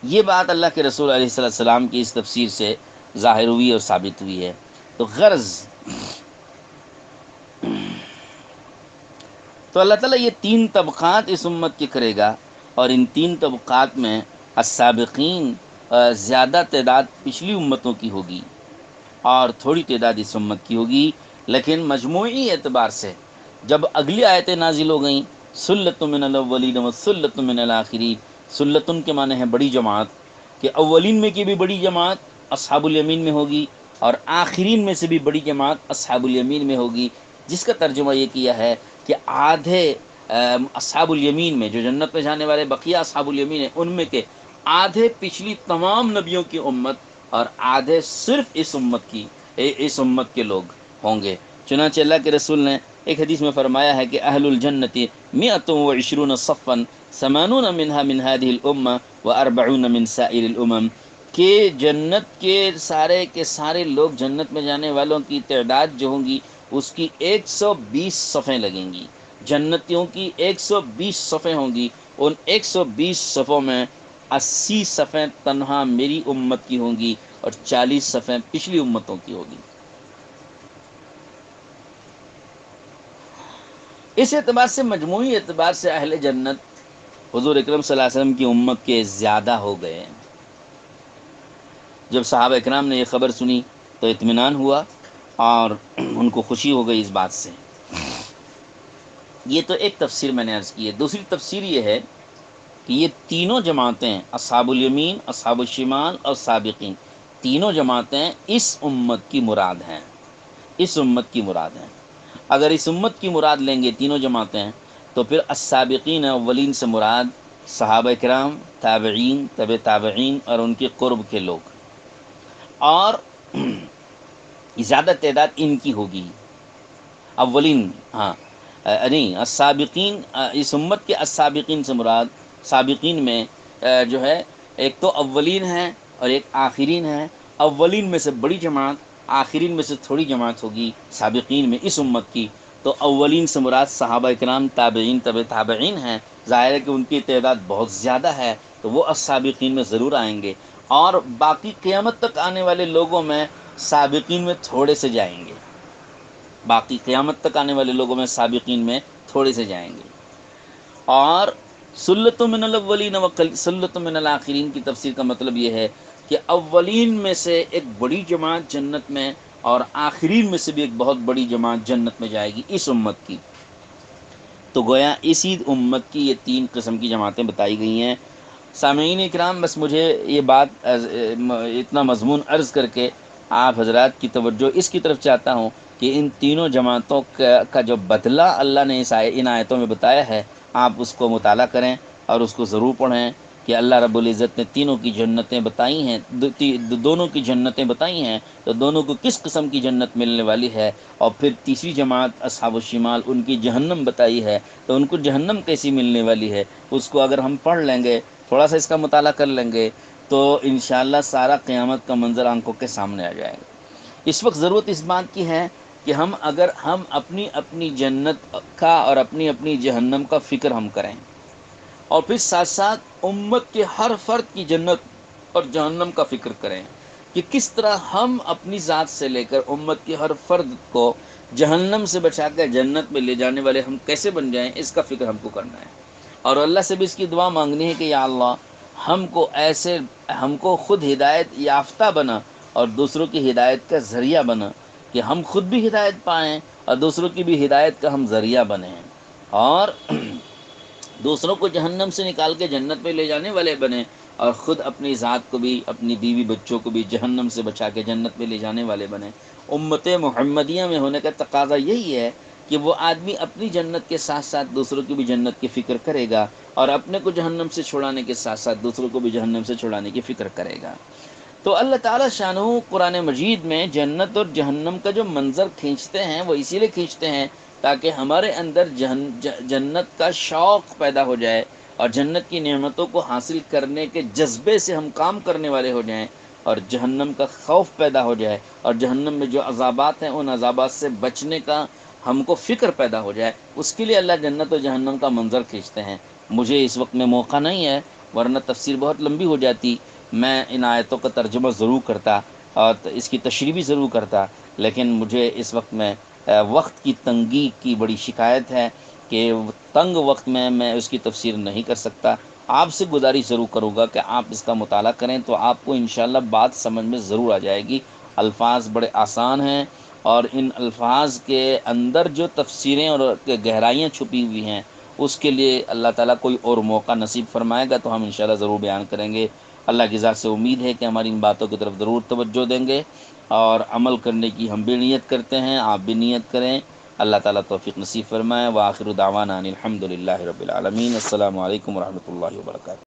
یہ بات اللہ کے رسول علیہ السلام کی اس تفسیر سے ظاہر ہوئی اور ثابت ہوئی ہے۔ تو غرض تو اللہ تعالیٰ یہ 3 طبقات اس امت کے کرے گا، اور ان 3 طبقات میں السابقین زیادہ تعداد پچھلی امتوں کی ہوگی اور تھوڑی تعداد اس امت کی ہوگی، لیکن مجموعی اعتبار سے جب اگلی آیتیں نازل ہو گئیں، سلۃ من الاولین و سلۃ من الآخرین، سلتن کے معنی ہے بڑی جماعت، کہ اولین میں کی بھی بڑی جماعت اصحاب الیمین میں ہوگی اور آخرین میں سے بھی بڑی جماعت اصحاب الیمین میں ہوگی، جس کا ترجمہ یہ کیا ہے کہ آدھے اصحاب الیمین میں جو جنت میں جانے والے بقیہ اصحاب الیمین ہیں ان میں کے آدھے پچھلی تمام نبیوں کی امت اور آدھے صرف اس امت کے لوگ ہوں گے۔ چنانچہ اللہ کے رسول نے ایک حدیث میں فرمایا ہے کہ اہل الجنتی 120 صفا 80 منها من هذه الامه و40 من سائر الامم، کہ جنت کے سارے لوگ جنت میں جانے والوں کی تعداد جو ہوں گی اس کی 120 صفیں لگیں گی، جنتیوں کی 120 صفیں ہوں گی، ان 120 صفوں میں 80 صفیں تنہا میری امت کی ہوں گی اور 40 صفیں پچھلی امتوں کی ہوگی۔ اس اعتبار سے مجموعی اعتبار سے اہل جنت حضور اکرم صلی اللہ علیہ وسلم کی امت کے زیادہ ہو گئے۔ جب صحابہ اکرام نے یہ خبر سنی تو اطمینان ہوا اور ان کو خوشی ہو گئی اس بات سے۔ یہ تو ایک تفسیر میں نے عرض کی ہے۔ دوسری تفسیر یہ ہے کہ یہ تینوں جماعتیں، اصحاب الیمین، اصحاب الشمال اور سابقین، تینوں جماعتیں اس امت کی مراد ہیں، اس امت کی مراد ہیں۔ اگر اس امت کی مراد لیں گے تینوں جماعتیں، تو پھر السابقین اولین سے مراد صحابہ کرام، تابعین، تبع تابعین اور ان کے قرب کے لوگ، اور زیادہ تعداد ان کی ہوگی اولین، ہاں نہیں، السابقین، اس امت کے السابقین سے مراد سابقین میں جو ہے ایک تو اولین ہے اور ایک آخرین ہے۔ اولین میں سے بڑی جماعت، آخرین میں سے تھوڑی جماعت ہوگی سابقین میں اس امت کی۔ تو اولین سے مراد صحابہ کرام، تابعین، تبع تابعین ہیں، ظاہر ہے کہ ان کی تعداد بہت زیادہ ہے، تو وہ السابقین میں ضرور آئیں گے، اور باقی قیامت تک آنے والے لوگوں میں سابقین میں تھوڑے سے جائیں گے، باقی قیامت تک آنے والے لوگوں میں سابقین میں تھوڑے سے جائیں گے۔ اور سلۃ من الاولین و سلۃ من الاخرین کی تفسیر کا مطلب یہ ہے کہ اولین میں سے ایک بڑی جماعت جنت میں، اور آخرین میں سے بھی ایک بہت بڑی جماعت جنت میں جائے گی اس امت کی۔ تو گویا اسی امت کی یہ تین قسم کی جماعتیں بتائی گئی ہیں۔ سامعین اکرام، بس مجھے یہ بات اتنا مضمون عرض کر کے آپ حضرات کی توجہ اس کی طرف چاہتا ہوں کہ ان تینوں جماعتوں کا جو بدلہ اللہ نے ان آیتوں میں بتایا ہے، آپ اس کو مطالعہ کریں اور اس کو ضرور پڑھیں کہ اللہ رب العزت نے تینوں کی جنتیں بتائی ہیں، دونوں کی جنتیں بتائی ہیں، تو دونوں کو کس قسم کی جنت ملنے والی ہے، اور پھر تیسری جماعت اصحاب الشمال، ان کی جہنم بتائی ہے، تو ان کو جہنم کیسی ملنے والی ہے، اس کو اگر ہم پڑھ لیں گے، تھوڑا سا اس کا مطالعہ کر لیں گے، تو انشاءاللہ سارا قیامت کا منظر آنکھوں کے سامنے آ جائے گا۔ اس وقت ضرورت اس بات کی ہے کہ اگر ہم اپنی اپنی جنت کا اور اپنی اپنی جہنم کا فکر ہم کریں، اور پھر ساتھ ساتھ امت کے ہر فرد کی جنت اور جہنم کا فکر کریں کہ کس طرح ہم اپنی ذات سے لے کر امت کے ہر فرد کو جہنم سے بچا کر جنت میں لے جانے والے ہم کیسے بن جائیں، اس کا فکر ہم کو کرنا ہے، اور اللہ سے بھی اس کی دعا مانگنی ہے کہ یا اللہ ہم کو خود ہدایت یافتہ بنا اور دوسروں کی ہدایت کا ذریعہ بنا، کہ ہم خود بھی ہدایت پائیں اور دوسروں کی بھی ہدایت کا ہم ذریعہ بنیں، اور دوسروں کو جہنم سے نکال کے جنت میں لے جانے والے بنیں، اور خود اپنی ذات کو بھی، اپنی بیوی بچوں کو بھی جہنم سے بچا کے جنت میں لے جانے والے بنیں۔ امت محمدیہ میں ہونے کا تقاضا یہی ہے کہ وہ آدمی اپنی جنت کے ساتھ ساتھ دوسروں کی بھی جنت کی فکر کرے گا، اور اپنے کو جہنم سے چھڑانے کے ساتھ ساتھ دوسروں کو بھی جہنم سے چھڑانے کی فکر کرے گا۔ تو اللہ تعالیٰ شانہ قرآن مجید میں جنت اور جہنم کا جو منظر کھینچتے ہیں، وہ اسی لیے کھینچتے ہیں تاکہ ہمارے اندر جنت کا شوق پیدا ہو جائے، اور جنت کی نعمتوں کو حاصل کرنے کے جذبے سے ہم کام کرنے والے ہو جائیں، اور جہنم کا خوف پیدا ہو جائے، اور جہنم میں جو عذابات ہیں ان عذابات سے بچنے کا ہم کو فکر پیدا ہو جائے۔ اس کے لیے اللہ جنت و جہنم کا منظر کھینچتے ہیں۔ مجھے اس وقت میں موقع نہیں ہے، ورنہ تفسیر بہت لمبی ہو جاتی، میں ان آیتوں کا ترجمہ ضرور کرتا اور اس کی تشریح بھی ضرور کرتا، لیکن مجھے اس وقت میں وقت کی تنگی کی بڑی شکایت ہے کہ تنگ وقت میں اس کی تفسیر نہیں کر سکتا۔ آپ سے گزارش ضرور کروں گا کہ آپ اس کا مطالعہ کریں، تو آپ کو انشاءاللہ بات سمجھ میں ضرور آ جائے گی۔ الفاظ بڑے آسان ہیں، اور ان الفاظ کے اندر جو تفسیریں اور گہرائیاں چھپی ہوئی ہیں، اس کے لیے اللہ تعالیٰ کوئی اور موقع نصیب فرمائے گا تو ہم انشاءاللہ ضرور بیان کریں گے۔ اللہ کی ذات سے امید ہے کہ ہماری ان باتوں کی طرف ضرور توجہ دیں گے، اور عمل کرنے کی ہم بھی نیت کرتے ہیں، آپ بھی نیت کریں۔ اللہ تعالیٰ توفیق نصیب فرمائے۔ وآخر دعوانا ان الحمد للہ رب العالمین۔ السلام علیکم ورحمۃ اللہ وبرکاتہ۔